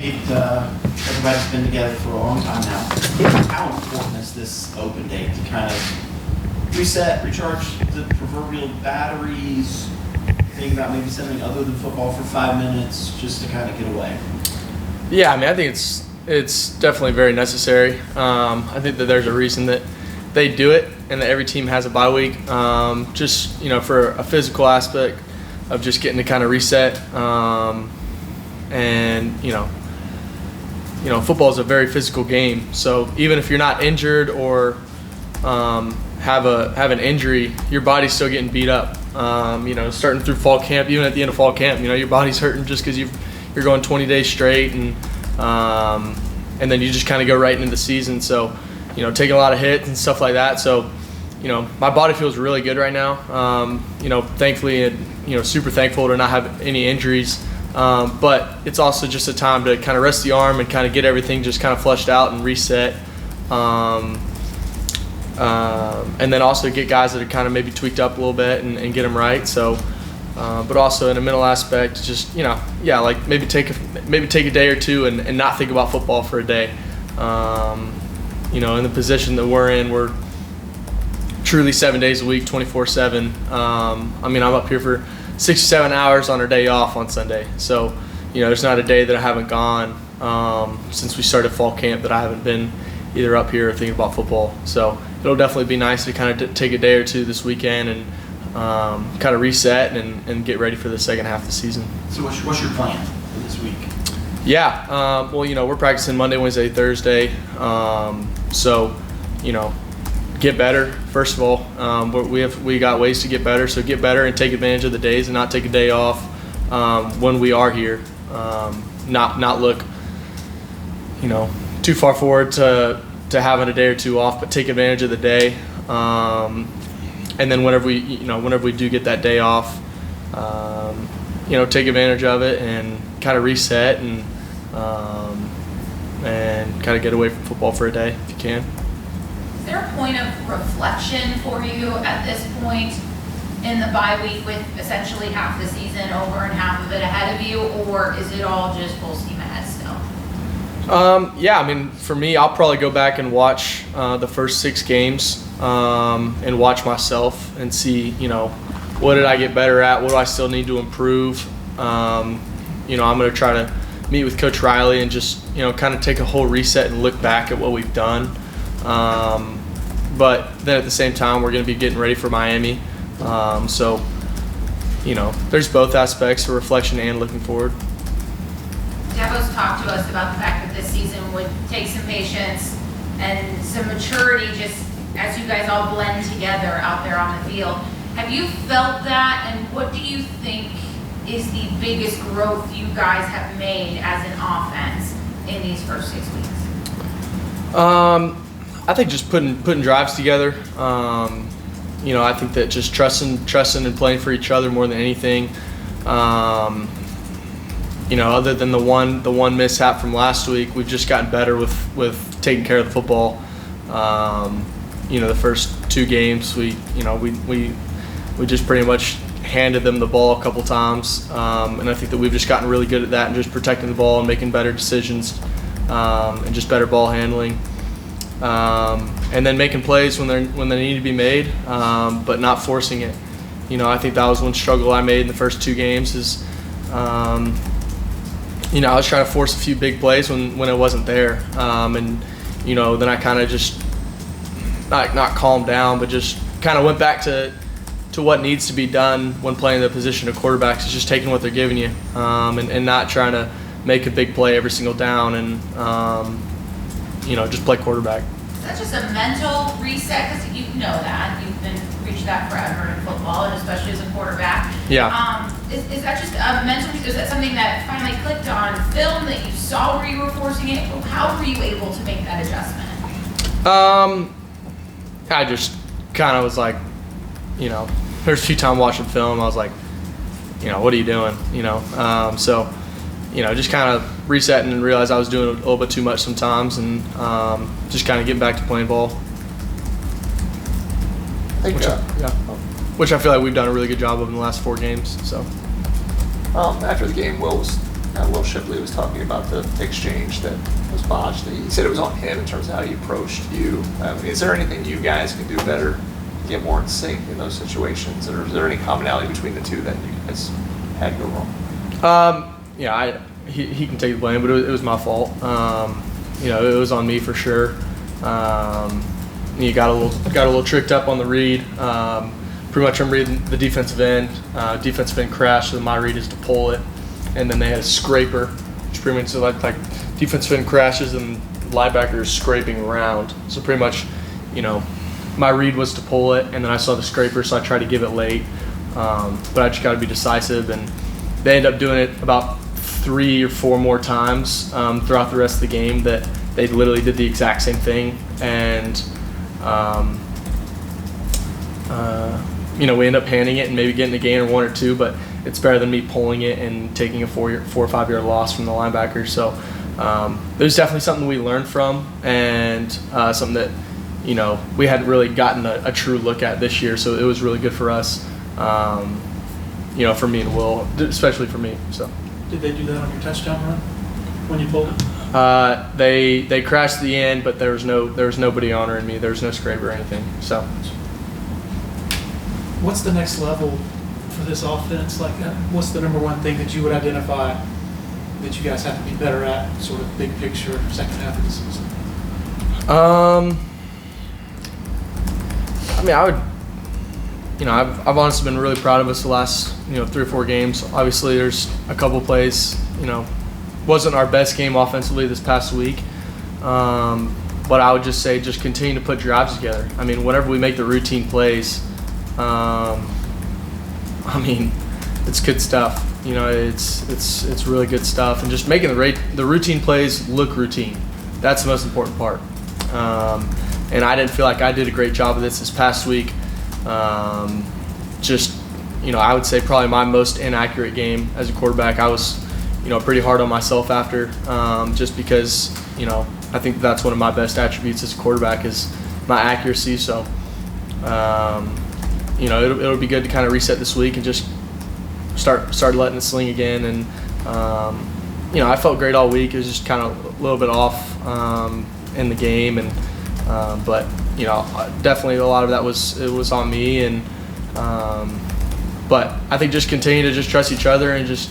Everybody's been together for a long time now. How important is this open day to kind of reset, recharge the proverbial batteries, think about maybe something other than football for 5 minutes just to kind of get away? Yeah, I mean, I think it's definitely very necessary. I think that there's a reason that they do it and that every team has a bye week, just, for a physical aspect of just getting to kind of reset. And football is a very physical game. So even if you're not injured or have an injury, your body's still getting beat up. Starting through fall camp, even at the end of fall camp, your body's hurting just because you're going 20 days straight, and then you just kind of go right into the season. So, taking a lot of hits and stuff like that. So, my body feels really good right now. Thankfully, and super thankful to not have any injuries. But it's also just a time to kind of rest the arm and kind of get everything just kind of flushed out and reset. And then also get guys that are kind of maybe tweaked up a little bit and get them right. So, but also in a mental aspect, just, like maybe take a day or two and not think about football for a day. In the position that we're in, we're truly 7 days a week, 24/7. I'm up here for 6 or 7 hours on our day off on Sunday. So, there's not a day that I haven't gone since we started fall camp that I haven't been either up here or thinking about football. So it'll definitely be nice to kind of take a day or two this weekend and kind of reset and get ready for the second half of the season. So what's your plan for this week? Yeah, we're practicing Monday, Wednesday, Thursday. So, get better, first of all. We got ways to get better, so get better and take advantage of the days and not take a day off when we are here. Not look, too far forward to having a day or two off, but take advantage of the day. And then whenever we do get that day off, take advantage of it and kind of reset and kind of get away from football for a day if you can. Is there a point of reflection for you at this point in the bye week with essentially half the season over and half of it ahead of you, or is it all just full steam ahead still? For me, I'll probably go back and watch the first 6 games and watch myself and see, what did I get better at? What do I still need to improve? I'm going to try to meet with Coach Riley and just, kind of take a whole reset and look back at what we've done. But then at the same time, we're going to be getting ready for Miami. So, there's both aspects of reflection and looking forward. Devo's talked to us about the fact that this season would take some patience and some maturity just as you guys all blend together out there on the field. Have you felt that, and what do you think is the biggest growth you guys have made as an offense in these first 6 weeks? I think just putting drives together. I think that just trusting and playing for each other more than anything. Other than the one mishap from last week, we've just gotten better with taking care of the football. The first 2 games, we just pretty much handed them the ball a couple times, and I think that we've just gotten really good at that and just protecting the ball and making better decisions and just better ball handling. And then making plays when they need to be made, but not forcing it. I think that was one struggle I made in the first 2 games is, I was trying to force a few big plays when it wasn't there. And then I kind of just, not calmed down, but just kind of went back to what needs to be done when playing the position of quarterbacks is just taking what they're giving you and not trying to make a big play every single down and, just play quarterback. Is that just a mental reset? Because you know that. You've been preached that forever in football, and especially as a quarterback. Yeah. Is that just a mental reset? Is that something that finally clicked on film that you saw where you were forcing it? How were you able to make that adjustment? I just kind of was like, there's a few times watching film, I was like, what are you doing? So, just kind of resetting and realized I was doing a little bit too much sometimes and just kind of getting back to playing ball. Which I feel like we've done a really good job of in the last 4 games. So. After the game, what was Will Shipley was talking about the exchange that was botched. He said it was on him in terms of how he approached you. Is there anything you guys can do better to get more in sync in those situations? Or is there any commonality between the two that you guys had go wrong? Yeah, he can take the blame, but it was my fault. It was on me for sure. You got a little tricked up on the read. Pretty much I'm reading the defensive end. Defensive end crashed, so my read is to pull it. And then they had a scraper, which pretty much like defensive end crashes and linebacker is scraping around. So pretty much, my read was to pull it, and then I saw the scraper, so I tried to give it late. But I just got to be decisive, and they ended up doing it about 3 or 4 more times throughout the rest of the game that they literally did the exact same thing. And we end up handing it and maybe getting a gain or 1 or 2, but it's better than me pulling it and taking a 4 or 5 yard loss from the linebacker. So there's definitely something we learned from, and something that we hadn't really gotten a true look at this year. So it was really good for us, for me and Will, especially for me. So did they do that on your touchdown run when you pulled it? They crashed at the end, but there was nobody honoring me. There was no scraper or anything. So what's the next level for this offense? Like, what's the number one thing that you would identify that you guys have to be better at, sort of big picture, second half of the season? I've honestly been really proud of us the last 3 or 4 games. Obviously, there's a couple plays. Wasn't our best game offensively this past week, but I would just say just continue to put drives together. Whenever we make the routine plays. It's good stuff. It's really good stuff, and just making the routine plays look routine. That's the most important part. And I didn't feel like I did a great job of this past week. I would say probably my most inaccurate game as a quarterback. I was, pretty hard on myself after, just because, I think that's one of my best attributes as a quarterback is my accuracy. So. It'll be good to kind of reset this week and just start letting it sling again. And I felt great all week. It was just kind of a little bit off in the game, and but definitely a lot of that was on me. And but I think just continue to just trust each other and just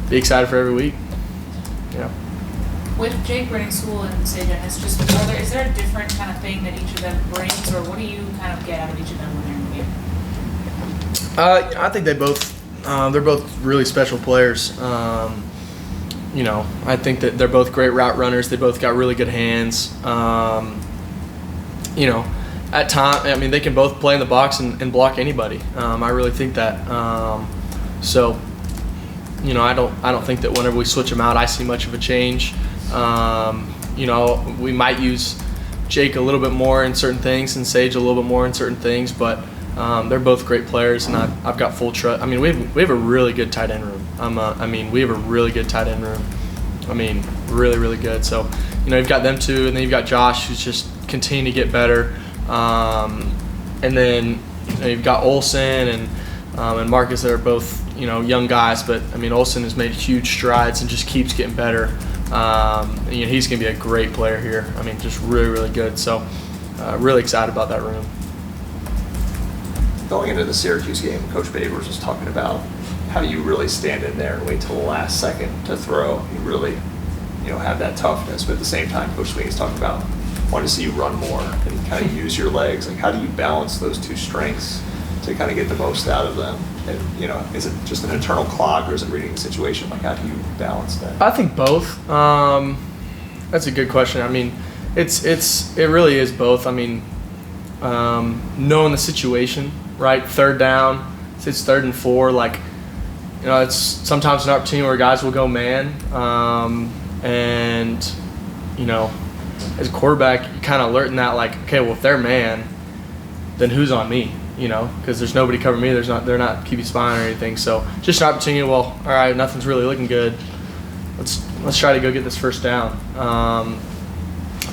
be excited for every week. With Jake running school and Sage Ennis, is there a different kind of thing that each of them brings, or what do you kind of get out of each of them when they're in the game? I think they're both really special players. I think that they're both great route runners. They both got really good hands. At times, they can both play in the box and block anybody. I really think that. So, I don't think that whenever we switch them out, I see much of a change. We might use Jake a little bit more in certain things and Sage a little bit more in certain things, but they're both great players, and I've got full trust. We have a really good tight end room. We have a really good tight end room. Really, really good. So, you've got them two, and then you've got Josh, who's just continuing to get better. And then you've got Olsen and Marcus that are both young guys, but Olsen has made huge strides and just keeps getting better. He's going to be a great player here. Just really, really good. So, really excited about that room. Going into the Syracuse game, Coach Babers was talking about how you really stand in there and wait till the last second to throw. You really, have that toughness. But at the same time, Coach Sweeney's talking about wanting to see you run more and kind of use your legs. Like, how do you balance those two strengths to kind of get the most out of them? And, is it just an internal clock, or is it reading the situation? Like, how do you balance that? I think both. That's a good question. It really is both. Knowing the situation, right? 3rd down, it's 3rd and 4. It's sometimes an opportunity where guys will go man, and as a quarterback, you kind of learn that, okay, well, if they're man, then who's on me? Because there's nobody covering me. They're not QB spying or anything. So just an opportunity. Well, all right, nothing's really looking good. Let's try to go get this 1st down.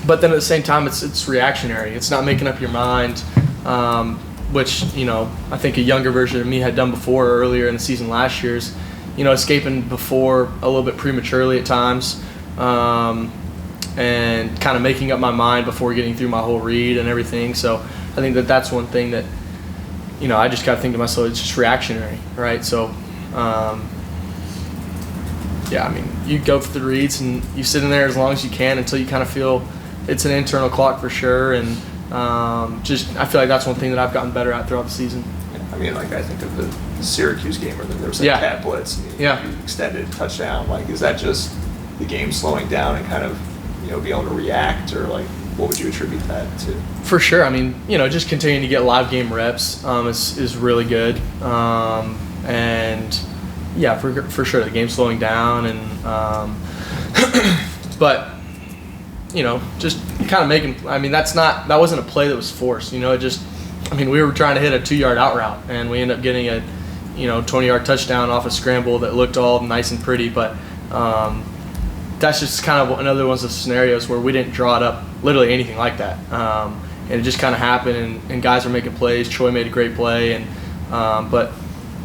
But then at the same time, it's reactionary. It's not making up your mind, which I think a younger version of me had done before earlier in the season last year's. escaping before a little bit prematurely at times, and kind of making up my mind before getting through my whole read and everything. So I think that's one thing that, I just got to think to myself, it's just reactionary, right? So, you go for the reads and you sit in there as long as you can until you kind of feel it's an internal clock for sure. And I feel like that's one thing that I've gotten better at throughout the season. I mean, like, I think of the Syracuse game where there was a Yeah. cat blitz and Yeah. you extended touchdown. Like, is that just the game slowing down and kind of, be able to react, or like, what would you attribute that to? For sure. I mean, just continuing to get live game reps is really good. And yeah, for sure, the game's slowing down, and but just kind of making. I mean, that wasn't a play that was forced. We were trying to hit a 2-yard out route, and we ended up getting a 20-yard touchdown off a scramble that looked all nice and pretty, but. That's just kind of another one of the scenarios where we didn't draw it up literally anything like that, and it just kind of happened, and guys were making plays. Troy made a great play, and but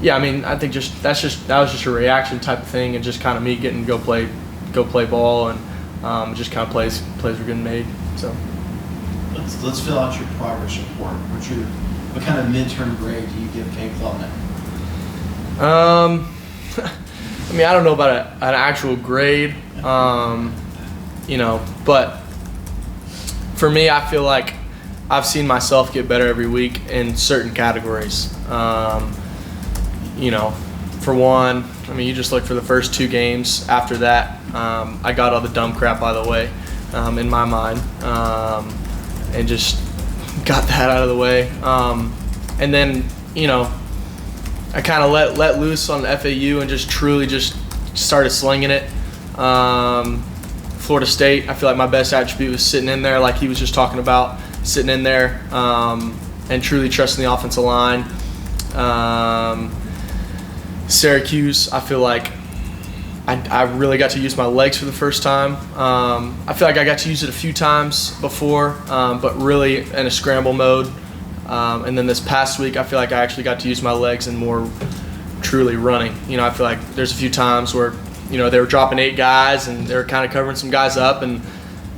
yeah, I mean, I think that was just a reaction type of thing, and just kind of me getting to go play ball, and just kind of plays were getting made. So Let's fill out your progress report. What kind of midterm grade do you give Kate Klubnik? I mean, I don't know about an actual grade, but for me, I feel like I've seen myself get better every week in certain categories. For one, I mean, you just look for the first 2 games. After that, I got all the dumb crap out of the way in my mind, and just got that out of the way. And then, I kind of let loose on the FAU and just truly just started slinging it. Florida State, I feel like my best attribute was sitting in there, like he was just talking about, sitting in there and truly trusting the offensive line. Syracuse, I feel like I really got to use my legs for the first time. I feel like I got to use it a few times before, but really in a scramble mode. And then this past week, I feel like I actually got to use my legs and more truly running. I feel like there's a few times where, they were dropping 8 guys and they were kind of covering some guys up, and,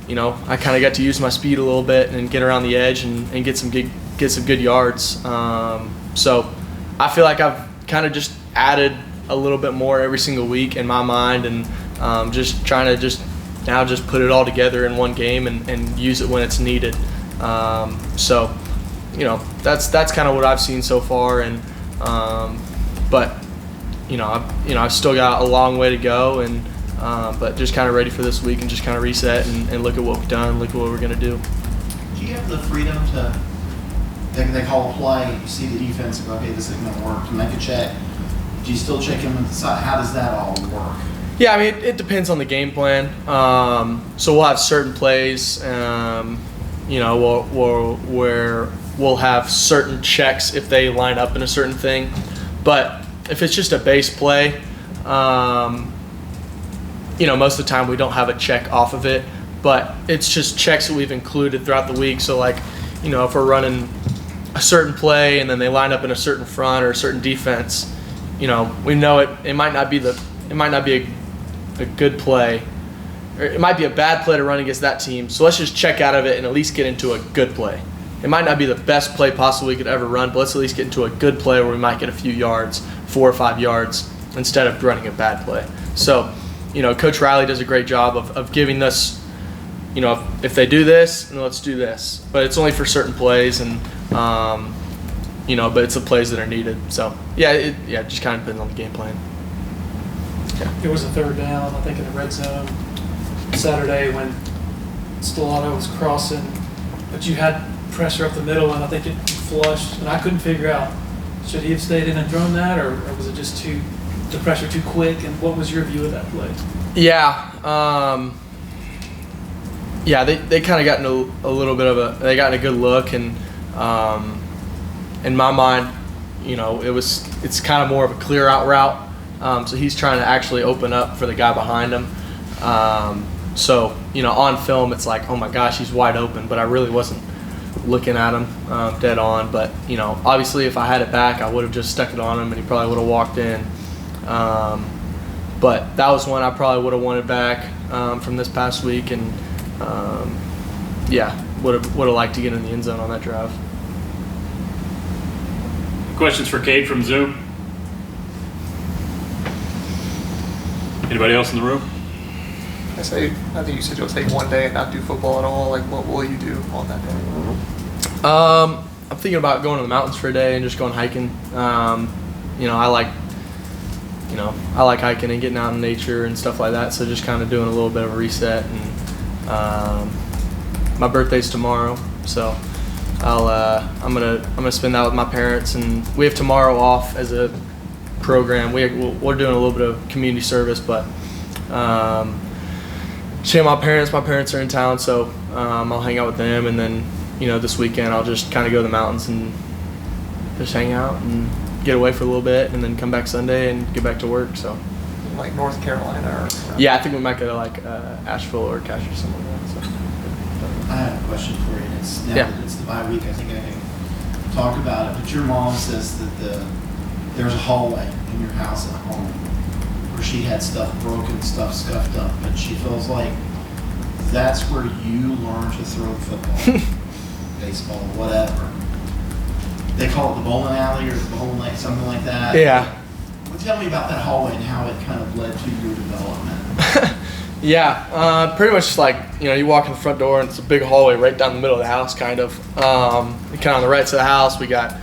I kind of got to use my speed a little bit and get around the edge and get some good yards. So I feel like I've kind of just added a little bit more every single week in my mind, and just trying to just put it all together in one game and use it when it's needed. So. That's kind of what I've seen so far, and but I've still got a long way to go, and but just kind of ready for this week and just kind of reset and look at what we've done, look at what we're gonna do. Do you have the freedom to? They call a play, you see the defense, and go, okay, this isn't gonna work. To make a check, do you still check in with the side? How does that all work? Yeah, I mean, it depends on the game plan. So we'll have certain plays, where we'll have certain checks if they line up in a certain thing. But if it's just a base play, most of the time we don't have a check off of it. But it's just checks that we've included throughout the week. So like, if we're running a certain play and then they line up in a certain front or a certain defense, we know it might not be a good play. Or it might be a bad play to run against that team. So let's just check out of it and at least get into a good play. It might not be the best play possible we could ever run, but let's at least get into a good play where we might get a few yards, 4 or 5 yards, instead of running a bad play. So, Coach Riley does a great job of giving us, if they do this, then let's do this. But it's only for certain plays, and but it's the plays that are needed. So, it just kind of depends on the game plan. Yeah. There was a 3rd down, I think, in the red zone Saturday when Stellato was crossing, but you had pressure up the middle, and I think it flushed, and I couldn't figure out, should he have stayed in and thrown that, or was it just the pressure too quick, and what was your view of that play? Yeah, they kind of got in a little bit of they got in a good look, and in my mind, it's kind of more of a clear out route, so he's trying to actually open up for the guy behind him. So, on film, it's like, oh my gosh, he's wide open, but I really wasn't looking at him dead on. But, obviously if I had it back, I would have just stuck it on him and he probably would have walked in. But that was one I probably would have wanted back from this past week, and yeah, would have liked to get in the end zone on that drive. Questions for Cade from Zoom? Anybody else in the room? I think you said you'll take one day and not do football at all. Like, what will you do on that day? I'm thinking about going to the mountains for a day and just going hiking. I like hiking and getting out in nature and stuff like that. So just kind of doing a little bit of a reset. And my birthday's tomorrow, so I'm gonna spend that with my parents. And we have tomorrow off as a program. We're doing a little bit of community service, but seeing my parents are in town, so I'll hang out with them. And then this weekend I'll just kind of go to the mountains and just hang out and get away for a little bit, and then come back Sunday and get back to work. So Like North Carolina or? yeah, I think we might go to like Asheville or Cash or something like that. So. I have a question for you. It's now Yeah. that it's the bye week, I think I can talk about it. But your mom says that there's a hallway in your house at home where she had stuff broken, stuff scuffed up, but she feels like that's where you learn to throw the football, baseball, whatever. They call it the bowling alley or the bowling lane, something like that. Yeah. Well, tell me about that hallway and how it kind of led to your development. Yeah, pretty much like, you walk in the front door and it's a big hallway right down the middle of the house, kind of. Kind of on the right side of the house, we got,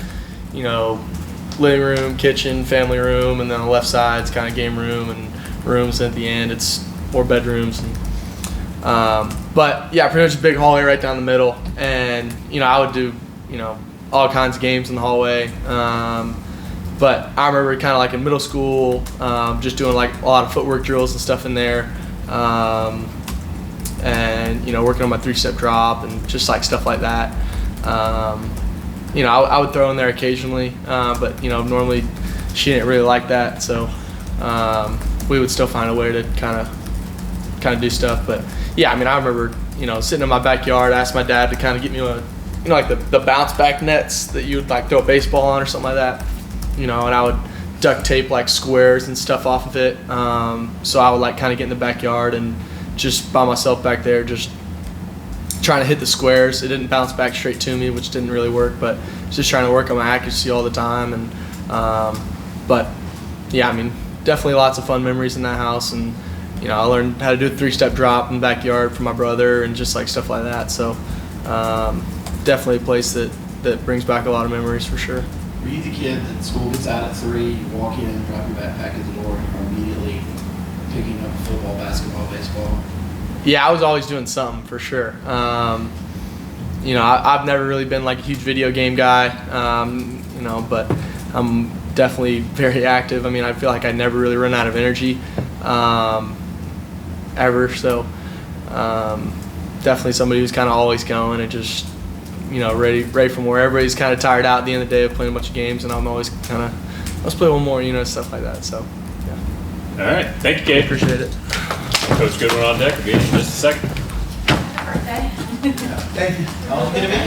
living room, kitchen, family room, and then on the left side it's kind of game room and rooms. And at the end, it's more bedrooms. And, but yeah, pretty much a big hallway right down the middle. And, I would do, all kinds of games in the hallway. But I remember kind of like in middle school, just doing like a lot of footwork drills and stuff in there. And working on my 3-step drop and just like stuff like that. I would throw in there occasionally, but normally she didn't really like that, so we would still find a way to kind of do stuff. But yeah, I remember sitting in my backyard, I asked my dad to kind of get me a like the bounce back nets that you would like throw a baseball on or something like that, and I would duct tape like squares and stuff off of it. So I would like kind of get in the backyard and just by myself back there, just trying to hit the squares. It didn't bounce back straight to me, which didn't really work, but just trying to work on my accuracy all the time. And but yeah, definitely lots of fun memories in that house. And I learned how to do a 3-step drop in the backyard from my brother and just like stuff like that. So definitely a place that brings back a lot of memories for sure. Were you the kid that school gets out at 3, you walk in, drop your backpack at the door, and you're immediately picking up football, basketball, baseball? Yeah, I was always doing something for sure. I've never really been like a huge video game guy, but I'm definitely very active. I feel like I never really run out of energy, ever. So definitely somebody who's kind of always going and just, ready from where everybody's kind of tired out at the end of the day of playing a bunch of games, and I'm always kind of, let's play one more, stuff like that. So, yeah. All right. Thank you, Cade. Appreciate it. Coach Goodwin on deck. We'll be in just a second. Happy birthday. Thank you. I'll get a